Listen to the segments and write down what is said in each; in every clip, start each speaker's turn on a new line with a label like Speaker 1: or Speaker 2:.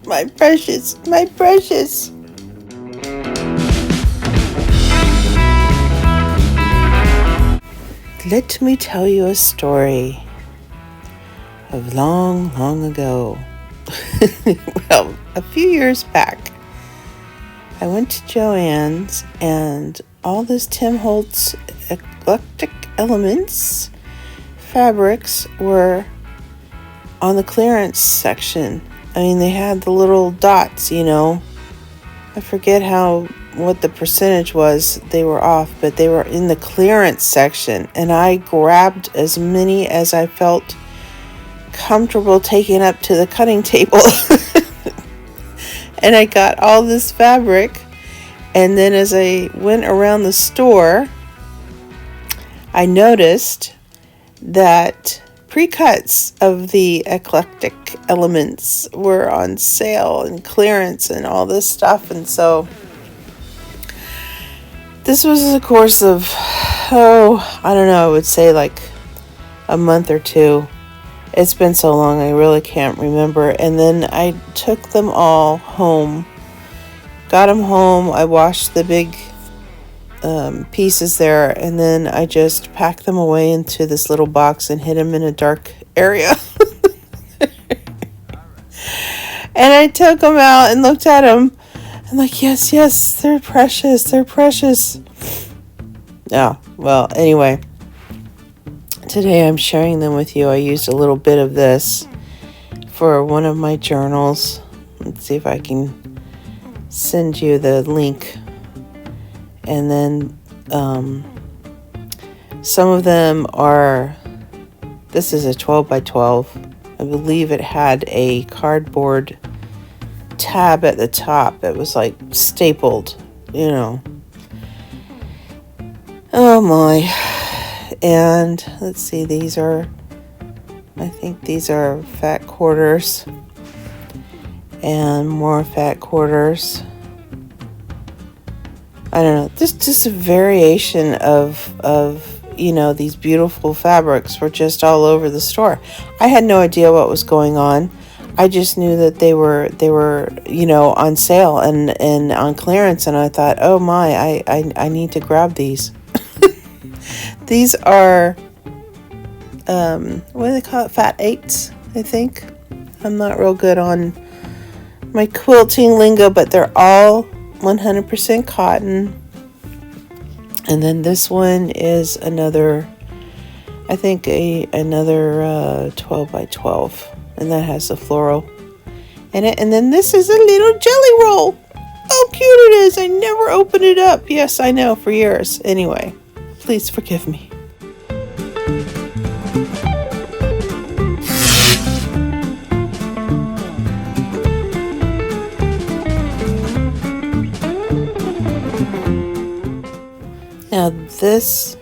Speaker 1: My precious, my precious. Let me tell you a story of long, long ago. Well, a few years back, I went to Joann's and all this Tim Holtz Eclectic Elements fabrics were on the clearance section. I mean, they had the little dots, I forget what the percentage was they were off, but they were in the clearance section, and I grabbed as many as I felt comfortable taking up to the cutting table. And I got all this fabric, and then as I went around the store, I noticed that pre-cuts of the eclectic elements were on sale and clearance and all this stuff. And so this was a course of, I don't know, I would say like a month or two. It's been so long, I really can't remember. And then I took them all home, got them home. I washed the big pieces there, and then I just packed them away into this little box and hid them in a dark area. And I took them out and looked at them. I'm like, yes, they're precious. They're precious. Yeah, well, anyway, today I'm sharing them with you. I used a little bit of this for one of my journals. Let's see if I can send you the link. And then some of them are, this is a 12 by 12. I believe it had a cardboard tab at the top. It was like stapled, Oh my. And let's see, I think these are fat quarters and more fat quarters. I don't know, just a variation of these beautiful fabrics were just all over the store. I had no idea what was going on. I just knew that they were on sale and on clearance, and I thought, oh my, I need to grab these. These are what do they call it? Fat 8s, I think. I'm not real good on my quilting lingo, but they're all 100% cotton. And then this one is another, I think another 12 by 12, and that has the floral in it. And then this is a little jelly roll. Oh, cute it is. I never opened it up. Yes, I know, for years. Anyway, please forgive me. Now this,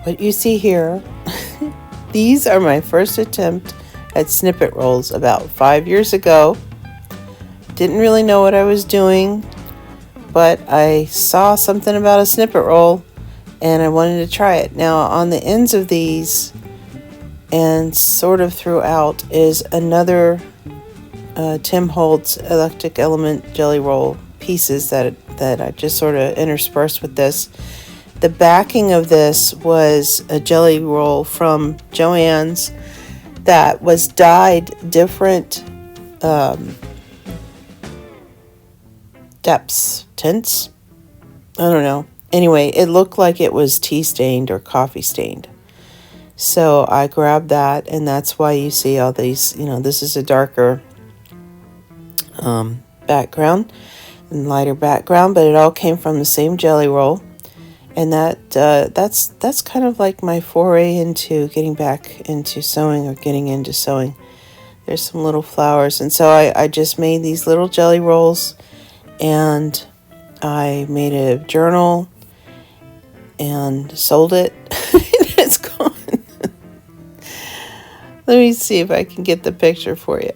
Speaker 1: what you see here, these are my first attempt at snippet rolls about 5 years ago. Didn't really know what I was doing, but I saw something about a snippet roll and I wanted to try it. Now on the ends of these and sort of throughout is another Tim Holtz Eclectic Element jelly roll pieces that I just sort of interspersed with this. The backing of this was a jelly roll from Joann's that was dyed different depths, tints. I don't know. Anyway, it looked like it was tea stained or coffee stained. So I grabbed that, and that's why you see all these, this is a darker background and lighter background, but it all came from the same jelly roll. And that's kind of like my foray into getting back into sewing, or getting into sewing. There's some little flowers. And so I just made these little jelly rolls, and I made a journal and sold it. It's gone. Let me see if I can get the picture for you.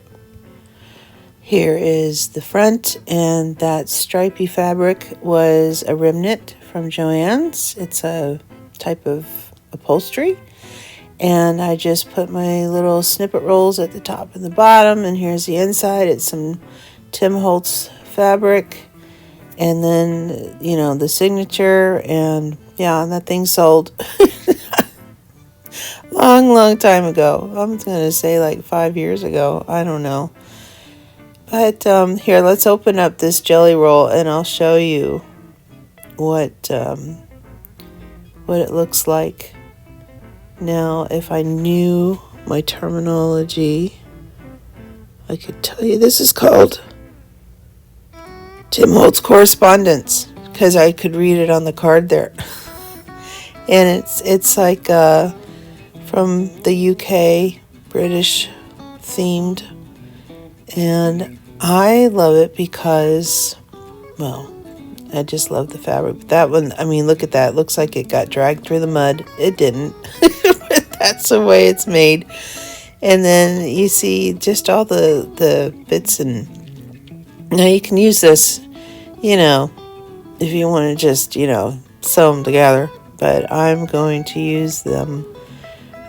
Speaker 1: Here is the front, and that stripy fabric was a remnant from Joann's. It's a type of upholstery. And I just put my little snippet rolls at the top and the bottom, and here's the inside. It's some Tim Holtz fabric, and then, the signature, and yeah, that thing sold long time ago. I'm gonna say like 5 years ago. I don't know. But here, let's open up this jelly roll, and I'll show you what it looks like. Now, if I knew my terminology, I could tell you this is called Tim Holtz Correspondence, because I could read it on the card there. And it's like from the UK, British themed, and I love it because, well, I just love the fabric. But that one, look at that. It looks like it got dragged through the mud. It didn't. But that's the way it's made. And then you see just all the bits. And now you can use this, if you want to just, sew them together. But I'm going to use them,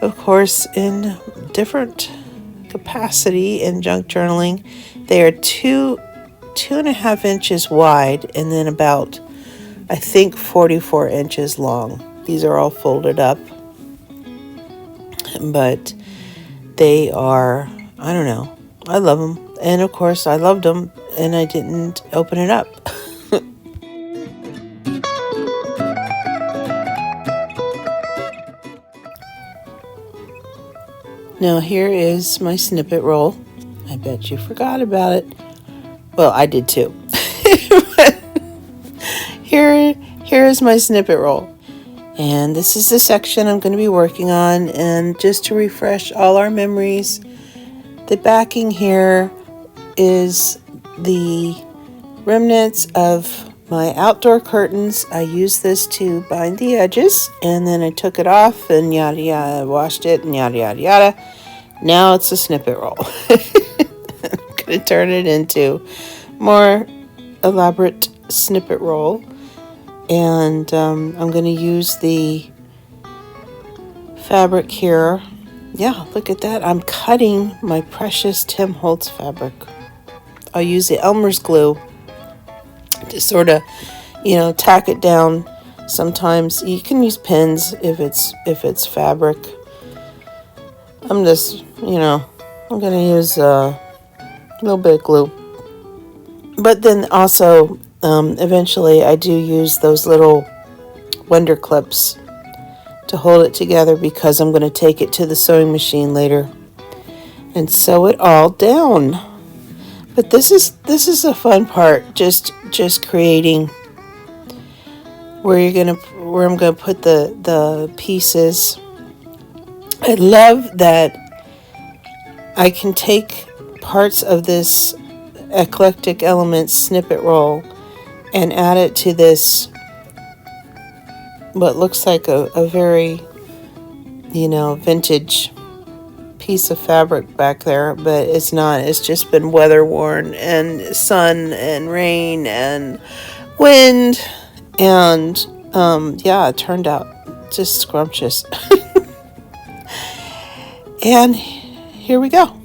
Speaker 1: of course, in different capacity in junk journaling. They are 2.5 inches wide, and then about, I think, 44 inches long. These are all folded up, but they are, I don't know, I love them. And of course I loved them, and I didn't open it up. Now here is my snippet roll. I bet you forgot about it. Well, I did too. Here is my snippet roll. And this is the section I'm going to be working on. And just to refresh all our memories, the backing here is the remnants of my outdoor curtains. I used this to bind the edges, and then I took it off and yada yada, washed it and yada yada yada. Now it's a snippet roll. I'm going to turn it into more elaborate snippet roll, and I'm going to use the fabric here. Yeah, look at that. I'm cutting my precious Tim Holtz fabric. I'll use the Elmer's glue to sort of, tack it down. Sometimes you can use pins if it's fabric. I'm just, I'm going to use a little bit of glue. But then also, eventually I do use those little Wonder clips to hold it together, because I'm going to take it to the sewing machine later and sew it all down. But this is a fun part, just creating where I'm gonna put the pieces. I love that I can take parts of this Eclectic Elements snippet roll and add it to this, what looks like a very, vintage piece of fabric back there, but it's not. It's just been weather worn, and sun and rain and wind, and it turned out just scrumptious. And here we go.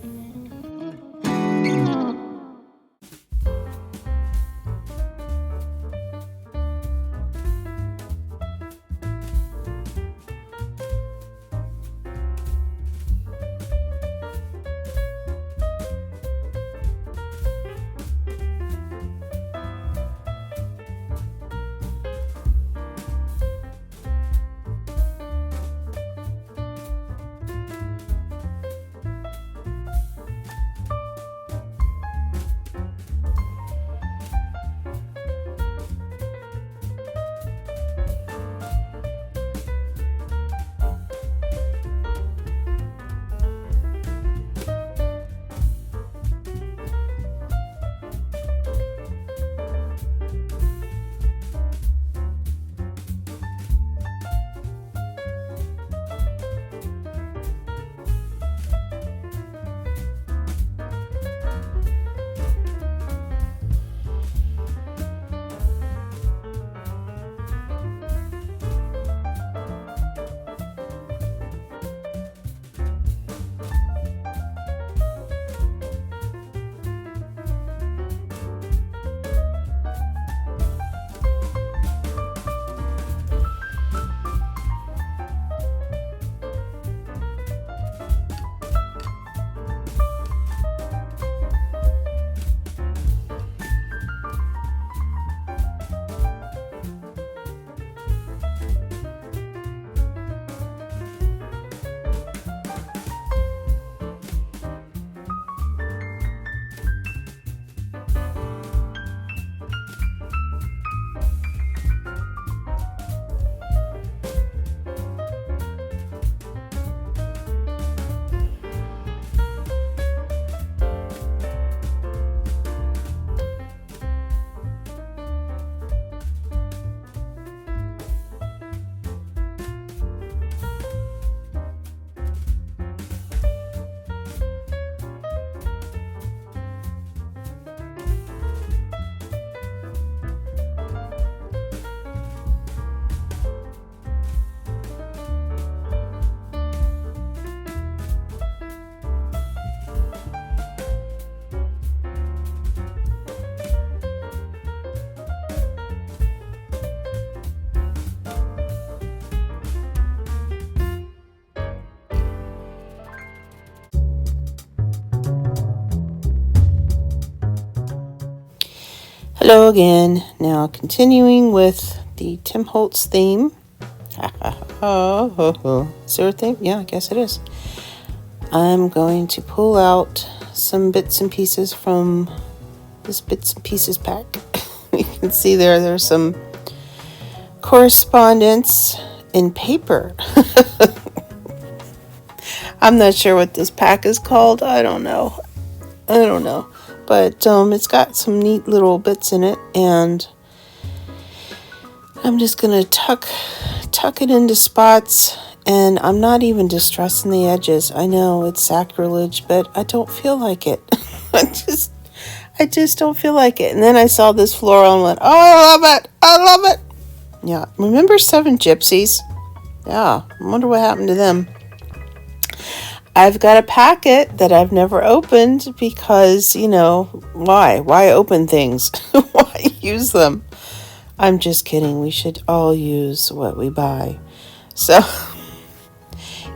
Speaker 1: Hello again. Now continuing with the Tim Holtz theme. Is there a theme? Yeah, I guess it is. I'm going to pull out some bits and pieces from this bits and pieces pack. You can see there's some correspondence in paper. I'm not sure what this pack is called. I don't know. But it's got some neat little bits in it, and I'm just gonna tuck it into spots, and I'm not even distressing the edges. I know it's sacrilege, but I don't feel like it. I just don't feel like it. And then I saw this floral and went, oh, I love it. Yeah, remember 7 Gypsies? Yeah, I wonder what happened to them. I've got a packet that I've never opened because, why open things? Why use them? I'm just kidding. We should all use what we buy. So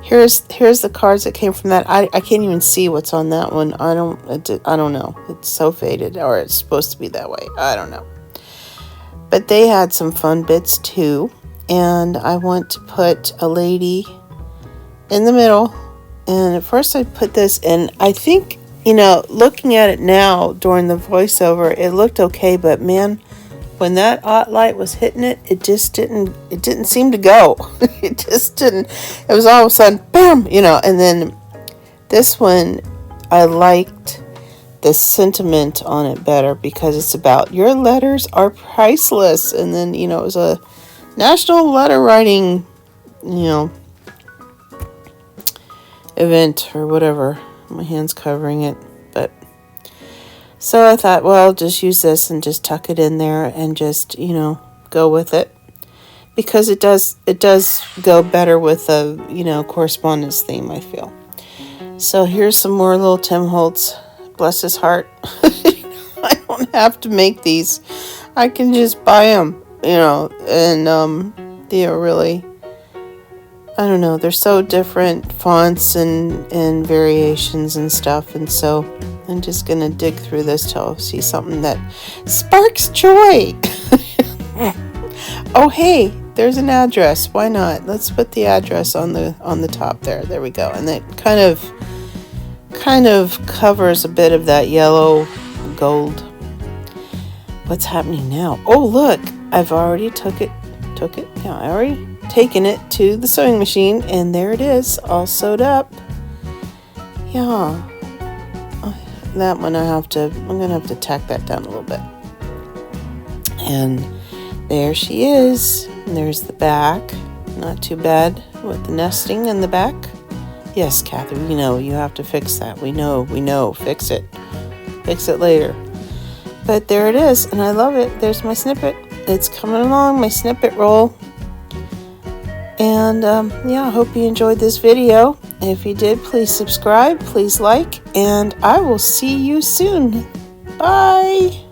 Speaker 1: here's the cards that came from that. I can't even see what's on that one. I don't know. It's so faded, or it's supposed to be that way. I don't know. But they had some fun bits too. And I want to put a lady in the middle. And at first I put this in, I think, looking at it now during the voiceover, it looked okay, but man, when that light was hitting it, it didn't seem to go. It just didn't. It was all of a sudden, bam, and then this one, I liked the sentiment on it better because it's about your letters are priceless. And then, it was a national letter writing, event or whatever. My hand's covering it, but so I thought, well, I'll just use this and just tuck it in there and just go with it because it does go better with a correspondence theme, I feel. So here's some more little Tim Holtz, bless his heart. I don't have to make these, I can just buy them, and they are really, I don't know, they're so different fonts and variations and stuff, and so I'm just going to dig through this till I see something that sparks joy. Oh, hey, there's an address. Why not? Let's put the address on the top there. There we go. And it kind of covers a bit of that yellow gold. What's happening now? Oh, look, I've already took it. Yeah, I already taken it to the sewing machine, and there it is, all sewed up. Yeah, that one I'm gonna have to tack that down a little bit. And there she is. And there's the back, not too bad with the nesting in the back. Yes, Catherine, you have to fix that. We know, fix it later. But there it is, and I love it. There's my snippet. It's coming along, my snippet roll. And I hope you enjoyed this video. If you did, please subscribe, please like, and I will see you soon. Bye.